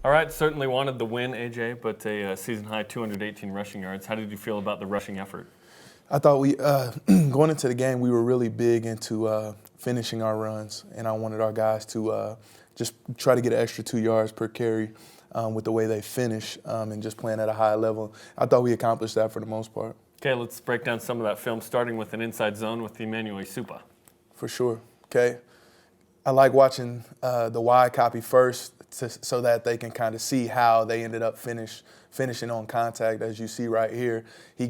All right, certainly wanted the win, AJ, but a season-high 218 rushing yards. How did you feel about the rushing effort? I thought we, going into the game, we were really big into finishing our runs, and I wanted our guys to just try to get an extra 2 yards per carry with the way they finish and just playing at a high level. I thought we accomplished that for the most part. Okay, let's break down some of that film, starting with an inside zone with Emmanuel Supa. For sure, okay? I like watching the wide copy first so that they can kind of see how they ended up finishing on contact. As you see right here, he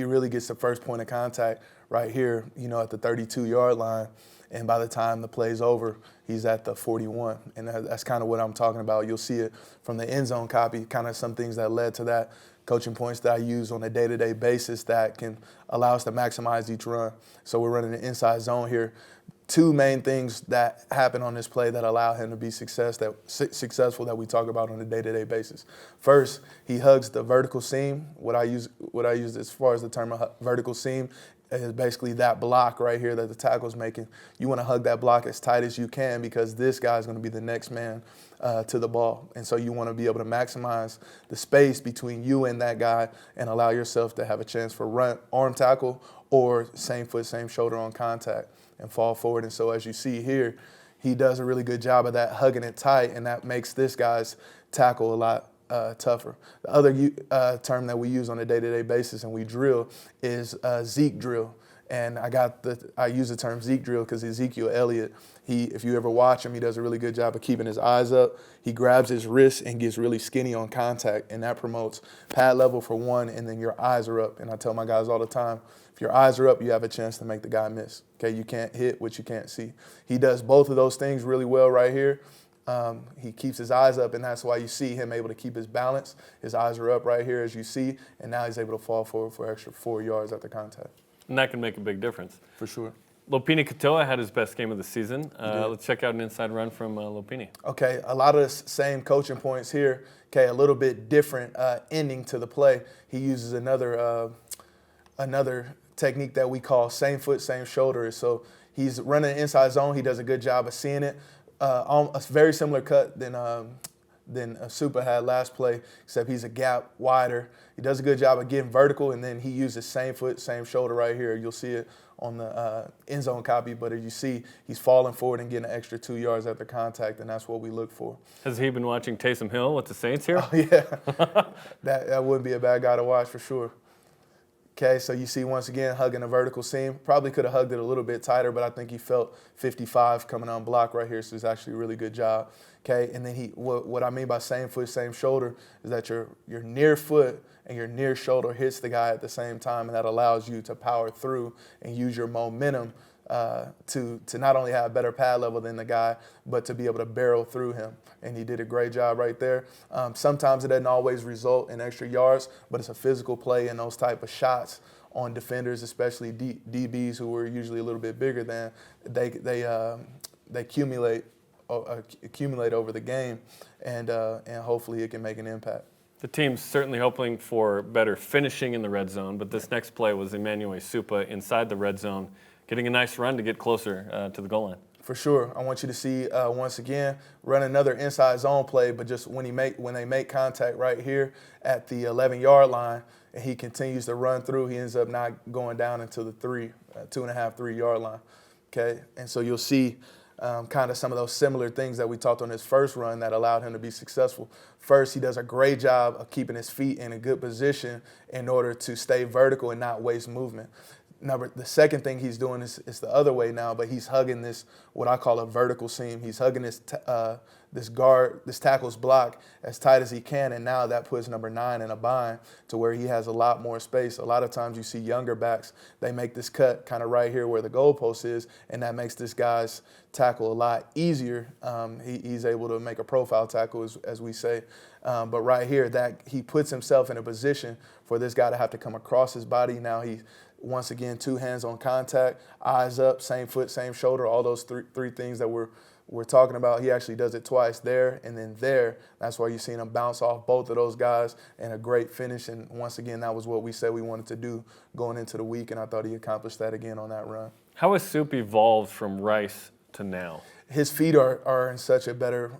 really gets the first point of contact right here, at the 32-yard line. And by the time the play's over, he's at the 41. And that's kind of what I'm talking about. You'll see it from the end zone copy, kind of some things that led to that, coaching points that I use on a day-to-day basis that can allow us to maximize each run. So we're running an inside zone here. Two main things that happen on this play that allow him to be successful that we talk about on a day-to-day basis. First, he hugs the vertical seam. What I use as far as the term of vertical seam is basically that block right here that the tackle's making. You want to hug that block as tight as you can because this guy's going to be the next man to the ball. And so you want to be able to maximize the space between you and that guy and allow yourself to have a chance for arm tackle or same foot, same shoulder on contact and fall forward. And so as you see here, he does a really good job of that, hugging it tight, and that makes this guy's tackle a lot tougher. The other term that we use on a day-to-day basis and we drill is Zeke drill. And I use the term Zeke drill because Ezekiel Elliott, if you ever watch him, he does a really good job of keeping his eyes up. He grabs his wrist and gets really skinny on contact, and that promotes pad level for one, and then your eyes are up. And I tell my guys all the time, if your eyes are up, you have a chance to make the guy miss. Okay, you can't hit what you can't see. He does both of those things really well right here. He keeps his eyes up, and that's why you see him able to keep his balance. His eyes are up right here, as you see, and now he's able to fall forward for extra 4 yards after contact. And that can make a big difference. For sure. Lopini Katoa had his best game of the season. Let's check out an inside run from Lopini. Okay, a lot of the same coaching points here. Okay, a little bit different ending to the play. He uses another technique that we call same foot, same shoulder. So he's running an inside zone. He does a good job of seeing it. A very similar cut than Supa had last play, except he's a gap wider. He does a good job of getting vertical, and then he uses same foot, same shoulder right here. You'll see it on the end zone copy, but as you see, he's falling forward and getting an extra 2 yards after contact, and that's what we look for. Has he been watching Taysom Hill with the Saints here? Oh, yeah. that wouldn't be a bad guy to watch for sure. Okay, so you see once again hugging a vertical seam. Probably could have hugged it a little bit tighter, but I think he felt 55 coming on block right here, so it's actually a really good job. Okay, and then what I mean by same foot, same shoulder is that your near foot and your near shoulder hits the guy at the same time, and that allows you to power through and use your momentum to not only have better pad level than the guy, but to be able to barrel through him. And he did a great job right there. Sometimes it doesn't always result in extra yards, but it's a physical play, and those type of shots on defenders, especially DBs who were usually a little bit bigger than, they accumulate over the game, and hopefully it can make an impact. The team's certainly hoping for better finishing in the red zone, but this next play was Emmanuel Supa inside the red zone, getting a nice run to get closer to the goal line. For sure. I want you to see, once again, run another inside zone play, but just when they make contact right here at the 11-yard line, and he continues to run through, he ends up not going down into the 2.5, 3-yard line. Okay, and so you'll see kind of some of those similar things that we talked on his first run that allowed him to be successful. First, he does a great job of keeping his feet in a good position in order to stay vertical and not waste movement. The second thing he's doing is the other way now, but he's hugging this, what I call a vertical seam. He's hugging this tackle's block as tight as he can, and now that puts number 9 in a bind to where he has a lot more space. A lot of times you see younger backs, they make this cut kind of right here where the goalpost is, and that makes this guy's tackle a lot easier. He's able to make a profile tackle, as we say. But right here, that he puts himself in a position for this guy to have to come across his body. Now once again, 2 hands on contact, eyes up, same foot, same shoulder, all those three things that we're talking about. He actually does it twice there and then there. That's why you've seen him bounce off both of those guys and a great finish. And once again, that was what we said we wanted to do going into the week, and I thought he accomplished that again on that run. How has Soup evolved from Rice to now? His feet are in such a better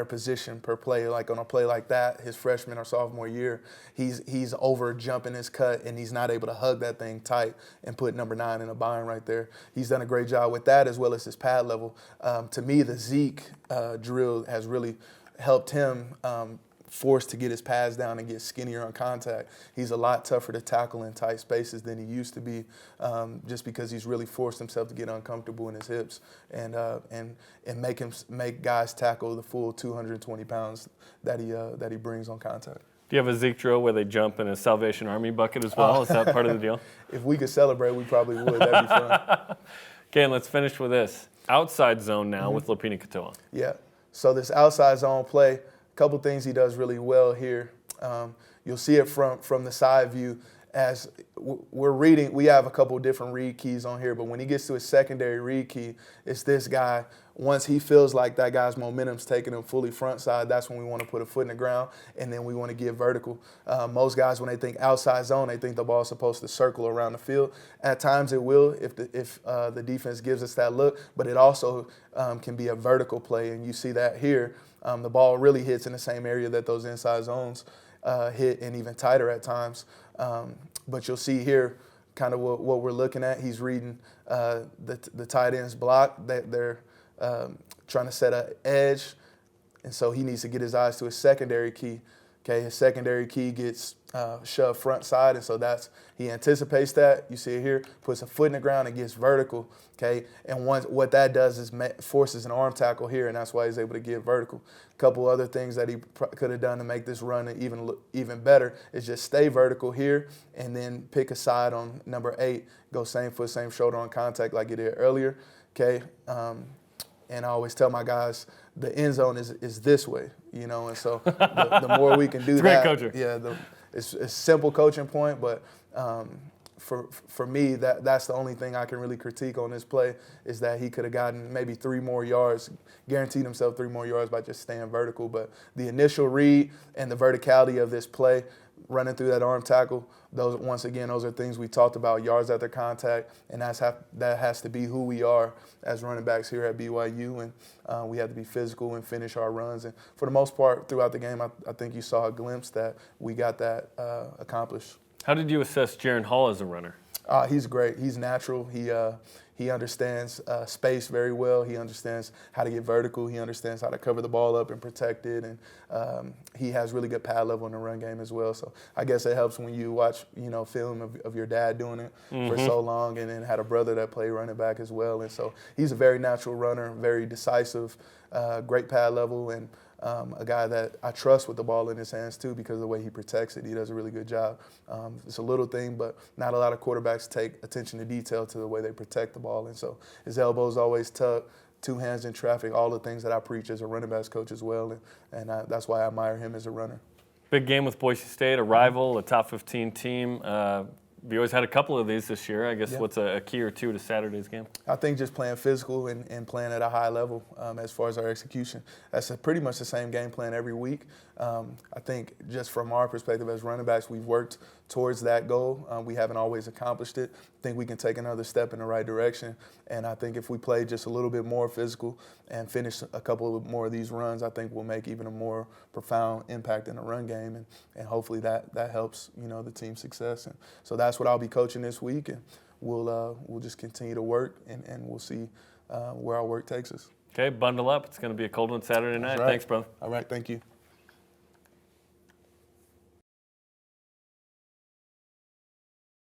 position per play. Like on a play like that, his freshman or sophomore year, he's over jumping his cut and he's not able to hug that thing tight and put number 9 in a bind right there. He's done a great job with that as well as his pad level. To me, the Zeke drill has really helped him forced to get his pads down and get skinnier on contact. He's a lot tougher to tackle in tight spaces than he used to be, just because he's really forced himself to get uncomfortable in his hips and make guys tackle the full 220 pounds that he brings on contact. Do you have a Zeke drill where they jump in a Salvation Army bucket as well? Is that part of the deal? If we could celebrate, we probably would. That'd be fun. Okay, and let's finish with this. Outside zone now with Lopini Katoa. Yeah. So this outside zone play, couple things he does really well here. You'll see it from the side view as we're reading. We have a couple different read keys on here, but when he gets to his secondary read key, it's this guy. Once he feels like that guy's momentum's taking him fully front side, that's when we want to put a foot in the ground, and then we want to get vertical. Most guys, when they think outside zone, they think the ball's supposed to circle around the field. At times it will if the defense gives us that look, but it also can be a vertical play, and you see that here. The ball really hits in the same area that those inside zones hit, and even tighter at times. But you'll see here kind of what we're looking at. He's reading the tight end's block. They're trying to set an edge, and so he needs to get his eyes to his secondary key. Okay, his secondary key gets shoved front side, and so he anticipates that. You see it here, puts a foot in the ground and gets vertical. Okay, and what that does is forces an arm tackle here, and that's why he's able to get vertical. A couple other things that he could have done to make this run even better is just stay vertical here, and then pick a side on number 8, go same foot, same shoulder on contact like he did earlier. Okay, and I always tell my guys the end zone is this way, and so the more we can do it's that, great coaching. yeah, it's a simple coaching point, but for me, that's the only thing I can really critique on this play is that he could have gotten maybe 3 more yards, guaranteed himself 3 more yards by just staying vertical. But the initial read and the verticality of this play, running through that arm tackle, those are things we talked about, yards after contact, and that has to be who we are as running backs here at BYU, and we have to be physical and finish our runs. And for the most part, throughout the game, I think you saw a glimpse that we got that accomplished. How did you assess Jaron Hall as a runner? He's great. He's natural. He understands space very well. He understands how to get vertical. He understands how to cover the ball up and protect it. And he has really good pad level in the run game as well. So I guess it helps when you watch, film of your dad doing it for so long, and then had a brother that played running back as well. And so he's a very natural runner, very decisive, great pad level, and a guy that I trust with the ball in his hands too because of the way he protects it. He does a really good job. It's a little thing, but not a lot of quarterbacks take attention to detail to the way they protect the ball. And so his elbow's always tucked, 2 hands in traffic, all the things that I preach as a running backs coach as well. And that's why I admire him as a runner. Big game with Boise State, a rival, a top 15 team. You always had a couple of these this year. I guess what's a key or two to Saturday's game? I think just playing physical and playing at a high level as far as our execution. That's pretty much the same game plan every week. I think just from our perspective as running backs, we've worked towards that goal. We haven't always accomplished it. I think we can take another step in the right direction. And I think if we play just a little bit more physical and finish a couple more of these runs, I think we'll make even a more profound impact in the run game. And hopefully that helps, the team's success. And so that's what I'll be coaching this week. And we'll just continue to work and we'll see where our work takes us. Okay, bundle up. It's going to be a cold one Saturday night. Right. Thanks, brother. All right, thank you.